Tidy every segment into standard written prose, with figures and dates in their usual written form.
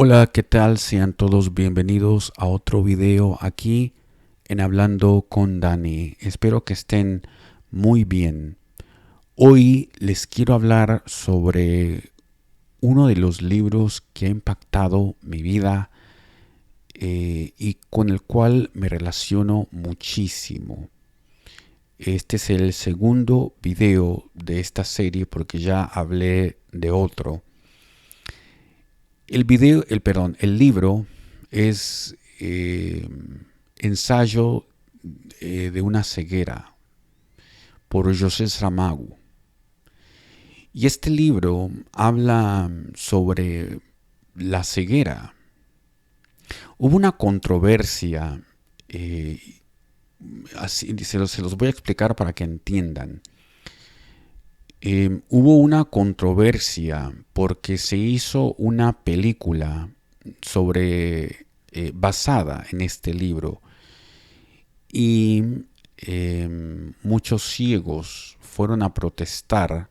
Hola, ¿qué tal? Sean todos bienvenidos a otro video aquí en Hablando con Dani. Espero que estén muy bien. Hoy les quiero hablar sobre uno de los libros que ha impactado mi vida y con el cual me relaciono muchísimo. Este es el segundo video de esta serie porque ya hablé de otro. El libro es Ensayo de una ceguera por José Saramago. Y este libro habla sobre la ceguera. Hubo una controversia, así se los voy a explicar para que entiendan. Hubo una controversia porque se hizo una película basada en este libro y muchos ciegos fueron a protestar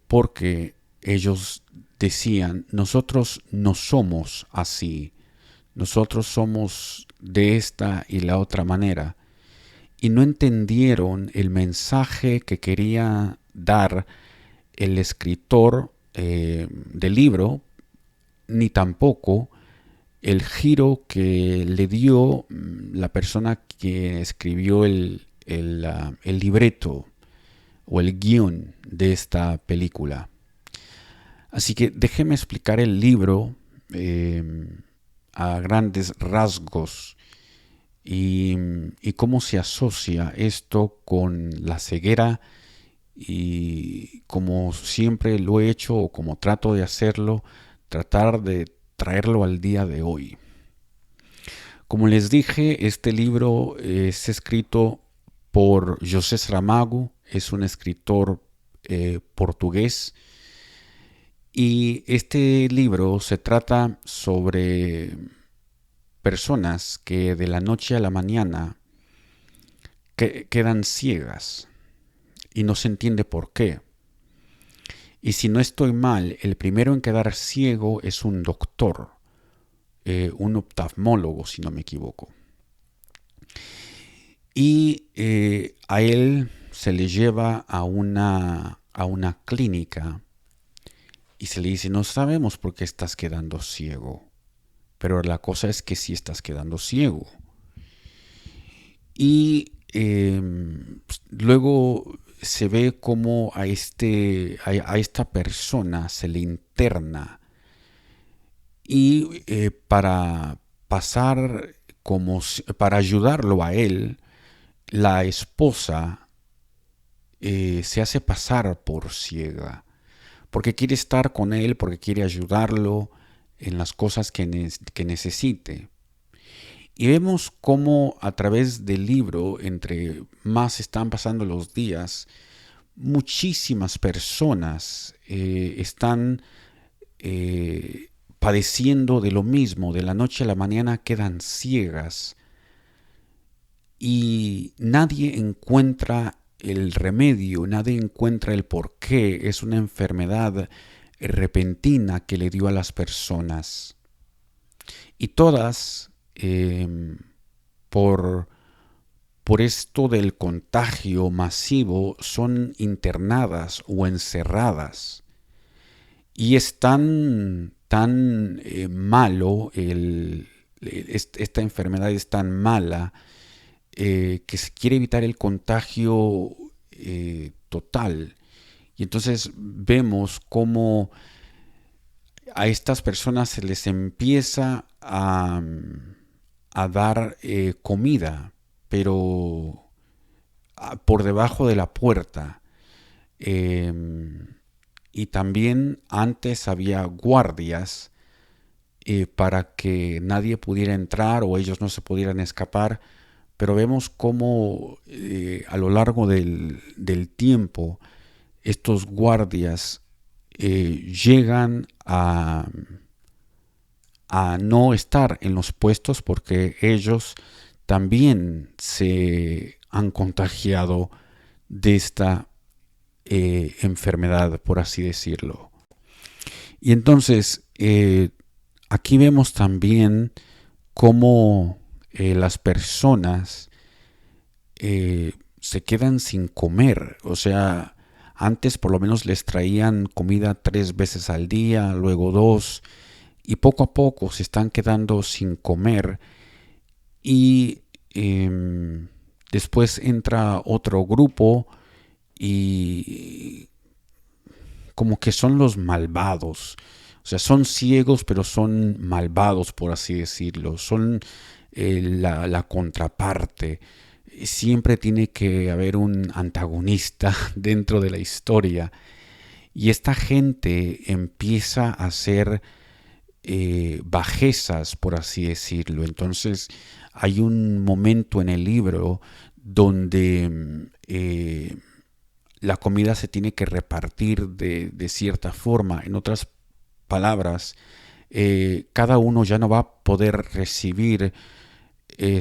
porque ellos decían: nosotros no somos así, nosotros somos de esta y la otra manera, y no entendieron el mensaje que quería dar el escritor del libro, ni tampoco el giro que le dio la persona que escribió el libreto o el guión de esta película. Así que déjeme explicar el libro a grandes rasgos y cómo se asocia esto con la ceguera, y como siempre lo he hecho o como trato de hacerlo, tratar de traerlo al día de hoy. Como les dije, este libro es escrito por José Saramago, es un escritor portugués, y este libro se trata sobre personas que de la noche a la mañana quedan ciegas y no se entiende por qué. Y si no estoy mal, el primero en quedar ciego es un doctor, un oftalmólogo, si no me equivoco. Y a él se le lleva a una clínica y se le dice: no sabemos por qué estás quedando ciego, pero la cosa es que sí estás quedando ciego. Y luego se ve como a esta persona se le interna, y para pasar para ayudarlo a él, la esposa se hace pasar por ciega porque quiere estar con él, porque quiere ayudarlo en las cosas que necesite. Y vemos cómo a través del libro, entre más están pasando los días, muchísimas personas están padeciendo de lo mismo. De la noche a la mañana quedan ciegas y nadie encuentra el remedio, nadie encuentra el porqué. Es una enfermedad repentina que le dio a las personas. Y todas, por, por esto del contagio masivo, son internadas o encerradas. Y es tan malo, esta enfermedad es tan mala, que se quiere evitar el contagio total. Y entonces vemos cómo a estas personas se les empieza a dar comida, pero por debajo de la puerta. Y también antes había guardias para que nadie pudiera entrar o ellos no se pudieran escapar. Pero vemos cómo a lo largo del tiempo estos guardias llegan a no estar en los puestos porque ellos también se han contagiado de esta enfermedad, por así decirlo. Y entonces eh, aquí vemos también cómo las personas se quedan sin comer. O sea, antes por lo menos les traían comida 3 veces al día, luego dos, y poco a poco se están quedando sin comer. Y después entra otro grupo y como que son los malvados. O sea, son ciegos, pero son malvados, por así decirlo. Son la contraparte. Siempre tiene que haber un antagonista dentro de la historia. Y esta gente empieza a hacer bajezas, por así decirlo. Entonces, hay un momento en el libro donde la comida se tiene que repartir de cierta forma. En otras palabras, cada uno ya no va a poder recibir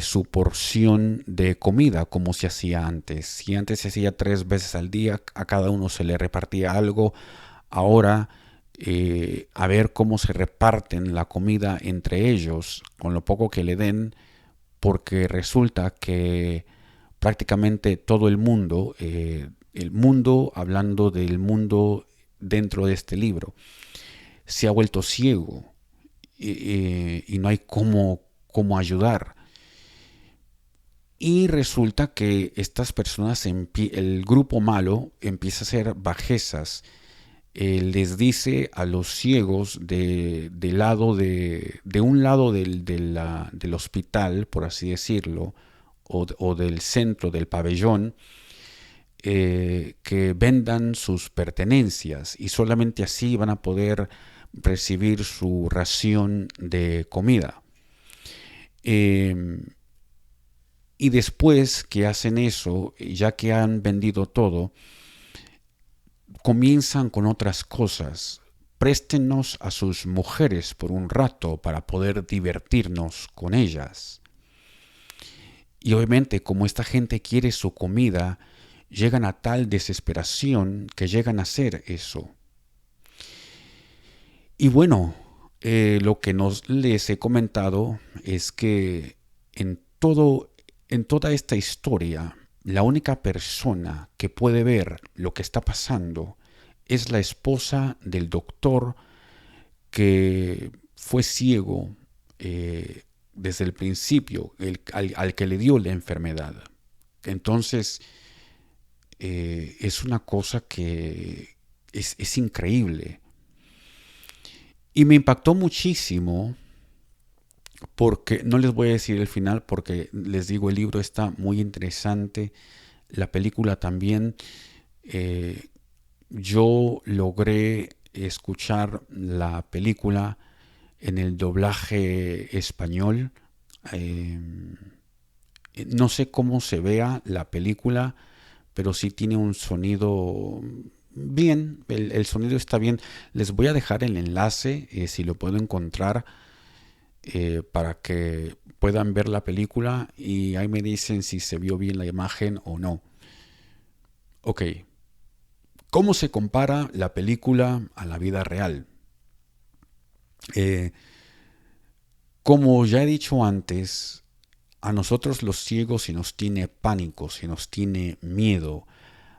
su porción de comida como se hacía antes. Si antes se hacía 3 veces al día, a cada uno se le repartía algo. Ahora, a ver cómo se reparten la comida entre ellos, con lo poco que le den, porque resulta que prácticamente todo el mundo, hablando del mundo dentro de este libro, se ha vuelto ciego y no hay cómo ayudar. Y resulta que estas personas, el grupo malo, empieza a hacer bajezas. Les dice a los ciegos de un lado del hospital, por así decirlo, o del centro del pabellón, que vendan sus pertenencias y solamente así van a poder recibir su ración de comida. Y después que hacen eso, ya que han vendido todo, comienzan con otras cosas. Préstenos a sus mujeres por un rato para poder divertirnos con ellas. Y obviamente, como esta gente quiere su comida, llegan a tal desesperación que llegan a hacer eso. Y bueno, lo que les he comentado es que en toda esta historia, la única persona que puede ver lo que está pasando es la esposa del doctor que fue ciego desde el principio, al que le dio la enfermedad. Entonces, es una cosa que es increíble. Y me impactó muchísimo porque, no les voy a decir el final porque les digo, el libro está muy interesante, la película también. eh, yo logré escuchar la película en el doblaje español. Eh, no sé cómo se vea la película, pero sí tiene un sonido bien, el sonido está bien. Les voy a dejar el enlace, si lo puedo encontrar, para que puedan ver la película y ahí me dicen si se vio bien la imagen o no. Ok, ¿cómo se compara la película a la vida real? Eh, como ya he dicho antes, a nosotros los ciegos se nos tiene pánico, se nos tiene miedo.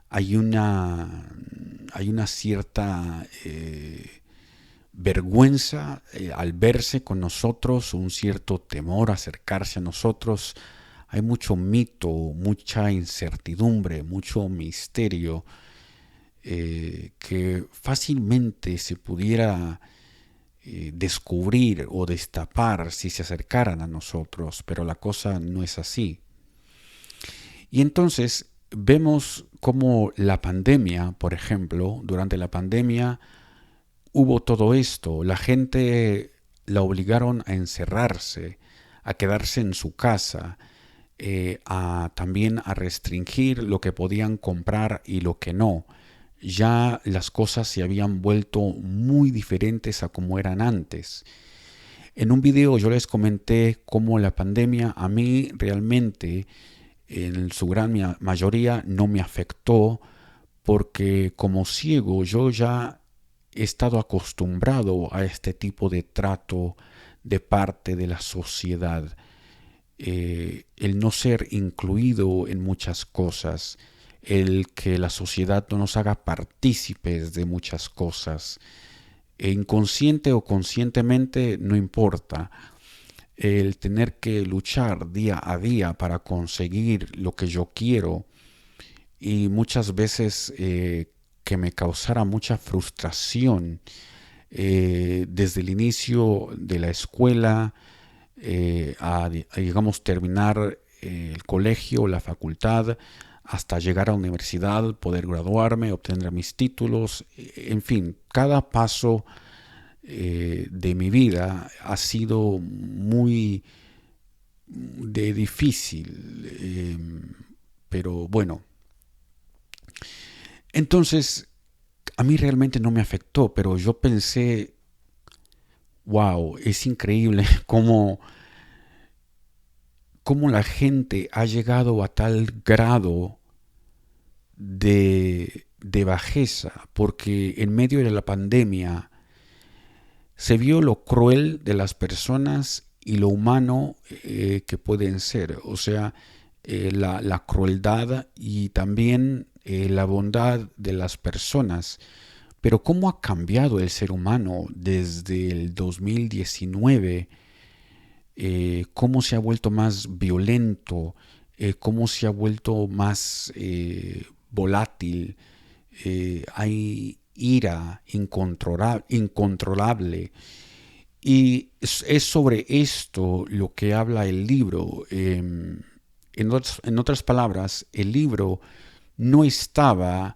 Hay una cierta vergüenza al verse con nosotros, un cierto temor a acercarse a nosotros. Hay mucho mito, mucha incertidumbre, mucho misterio que fácilmente se pudiera descubrir o destapar si se acercaran a nosotros, pero la cosa no es así. Y entonces vemos cómo la pandemia, por ejemplo, durante la pandemia hubo todo esto, la gente la obligaron a encerrarse, a quedarse en su casa, también a restringir lo que podían comprar y lo que no. Ya las cosas se habían vuelto muy diferentes a como eran antes. En un video yo les comenté cómo la pandemia a mí realmente, en su gran mayoría, no me afectó porque como ciego yo ya he estado acostumbrado a este tipo de trato de parte de la sociedad. El no ser incluido en muchas cosas, el que la sociedad no nos haga partícipes de muchas cosas, inconsciente o conscientemente, no importa, el tener que luchar día a día para conseguir lo que yo quiero y muchas veces que me causara mucha frustración desde el inicio de la escuela digamos, terminar el colegio, la facultad, hasta llegar a la universidad, poder graduarme, obtener mis títulos, en fin, cada paso de mi vida ha sido muy difícil, pero bueno, entonces a mí realmente no me afectó, pero yo pensé, wow, es increíble cómo la gente ha llegado a tal grado de bajeza, porque en medio de la pandemia se vio lo cruel de las personas y lo humano que pueden ser, o sea, la crueldad y también la bondad de las personas. Pero cómo ha cambiado el ser humano desde el 2019, cómo se ha vuelto más violento, cómo se ha vuelto más volátil, hay ira incontrolable. Y es sobre esto lo que habla el libro. En otras palabras, el libro no estaba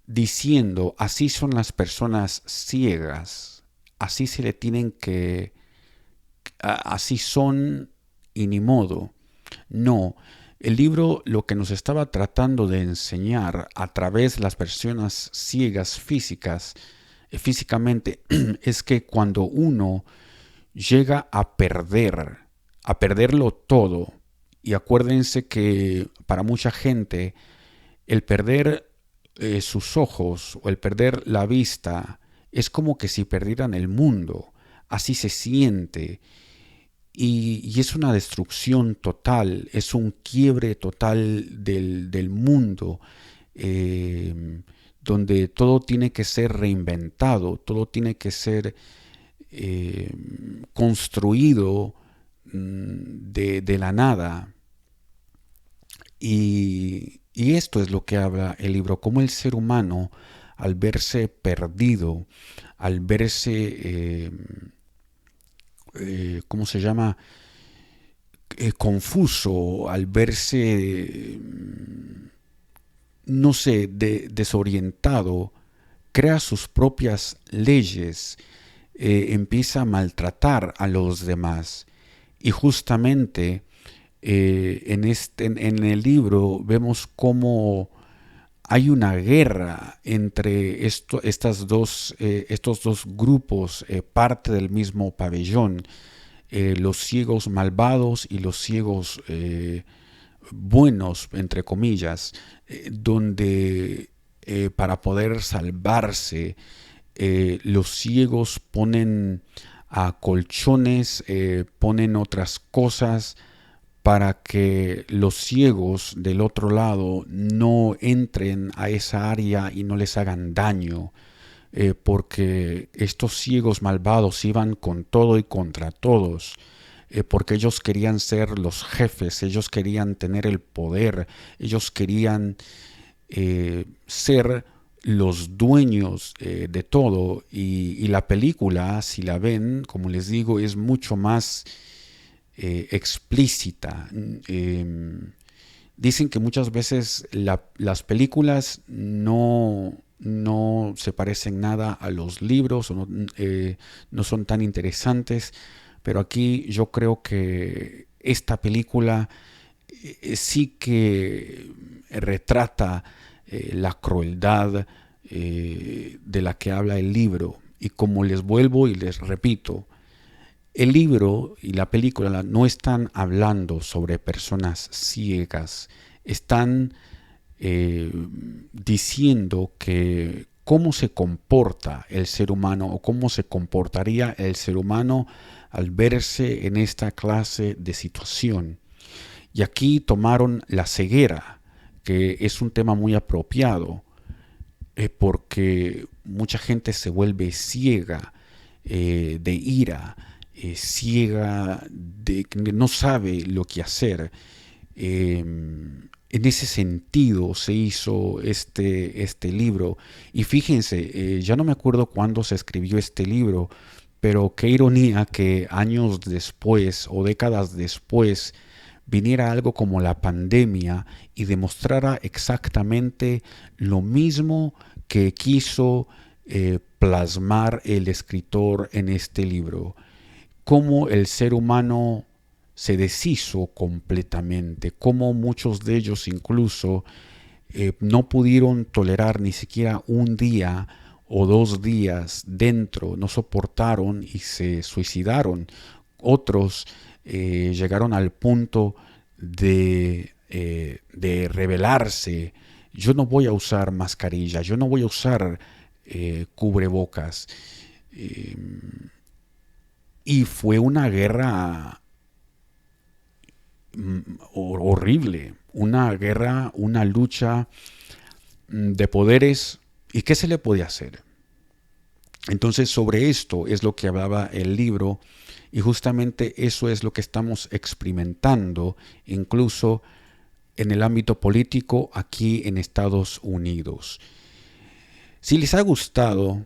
diciendo así son las personas ciegas, así se le tienen que, así son y ni modo. No, el libro lo que nos estaba tratando de enseñar a través de las personas ciegas físicamente, es que cuando uno llega a perderlo todo, y acuérdense que para mucha gente el perder sus ojos o el perder la vista es como que si perdieran el mundo, así se siente. Y es una destrucción total, es un quiebre total del mundo, donde todo tiene que ser reinventado, todo tiene que ser construido de la nada. Y esto es lo que habla el libro, cómo el ser humano, al verse perdido, al verse, ¿cómo se llama? Confuso, al verse, no sé, desorientado, crea sus propias leyes, empieza a maltratar a los demás. Y justamente en el libro vemos cómo hay una guerra entre estos dos grupos, parte del mismo pabellón, los ciegos malvados y los ciegos buenos, entre comillas, donde para poder salvarse, los ciegos ponen a colchones, ponen otras cosas para que los ciegos del otro lado no entren a esa área y no les hagan daño, porque estos ciegos malvados iban con todo y contra todos, porque ellos querían ser los jefes, ellos querían tener el poder, ellos querían ser los dueños de todo. Y la película, si la ven, como les digo, es mucho más explícita. Dicen que muchas veces las películas no se parecen nada a los libros, o no son tan interesantes, pero aquí yo creo que esta película sí que retrata la crueldad de la que habla el libro. Y como les vuelvo y les repito, el libro y la película no están hablando sobre personas ciegas, están diciendo que cómo se comporta el ser humano o cómo se comportaría el ser humano al verse en esta clase de situación. Y aquí tomaron la ceguera, que es un tema muy apropiado, porque mucha gente se vuelve ciega de ira, ciega de que no sabe lo que hacer. En ese sentido se hizo este libro. Y fíjense, ya no me acuerdo cuándo se escribió este libro, pero qué ironía que años después o décadas después viniera algo como la pandemia y demostrara exactamente lo mismo que quiso plasmar el escritor en este libro. Cómo el ser humano se deshizo completamente, cómo muchos de ellos incluso no pudieron tolerar ni siquiera un día o 2 días dentro, no soportaron y se suicidaron. Otros llegaron al punto de rebelarse. Yo no voy a usar mascarilla, yo no voy a usar cubrebocas. Eh, y fue una guerra horrible, una guerra, una lucha de poderes. ¿Y qué se le podía hacer? Entonces sobre esto es lo que hablaba el libro y justamente eso es lo que estamos experimentando incluso en el ámbito político aquí en Estados Unidos. Si les ha gustado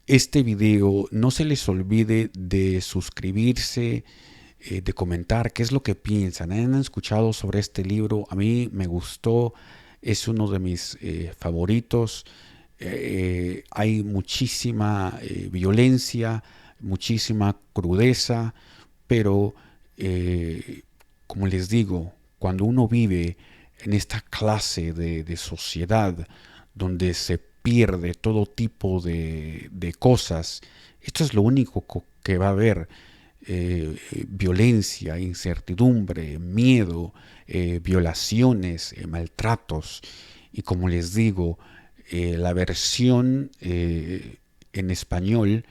este video, no se les olvide de suscribirse, de comentar qué es lo que piensan. ¿Han escuchado sobre este libro? A mí me gustó, es uno de mis favoritos. Hay muchísima violencia, muchísima crudeza, pero como les digo, cuando uno vive en esta clase de sociedad donde se pierde todo tipo de cosas, esto es lo único que va a haber. Violencia, incertidumbre, miedo, violaciones, maltratos. Y como les digo, la versión en español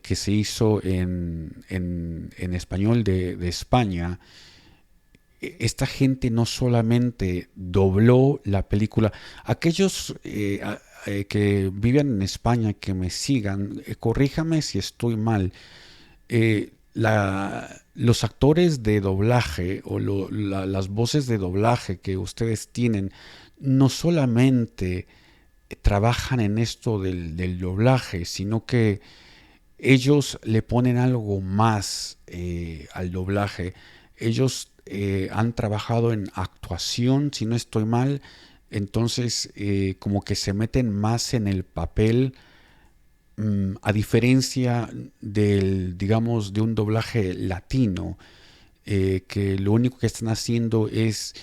que se hizo en español de España, esta gente no solamente dobló la película, aquellos que viven en España, que me sigan, corríjame si estoy mal, los actores de doblaje o las voces de doblaje que ustedes tienen no solamente trabajan en esto del doblaje, sino que ellos le ponen algo más al doblaje. Ellos han trabajado en actuación, si no estoy mal, entonces como que se meten más en el papel, a diferencia digamos, de un doblaje latino, que lo único que están haciendo es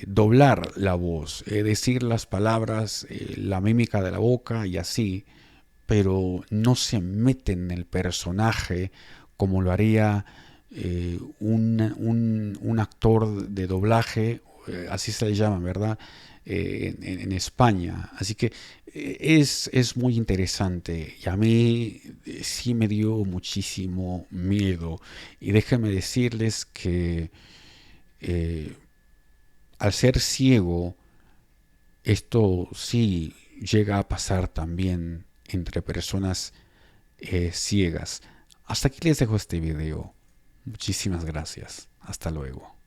doblar la voz, decir las palabras, la mímica de la boca y así, pero no se meten en el personaje como lo haría un actor de doblaje, así se le llama, ¿verdad? En España. Así que es muy interesante y a mí sí me dio muchísimo miedo. Y déjenme decirles que al ser ciego, esto sí llega a pasar también entre personas ciegas. Hasta aquí les dejo este video. Muchísimas gracias. Hasta luego.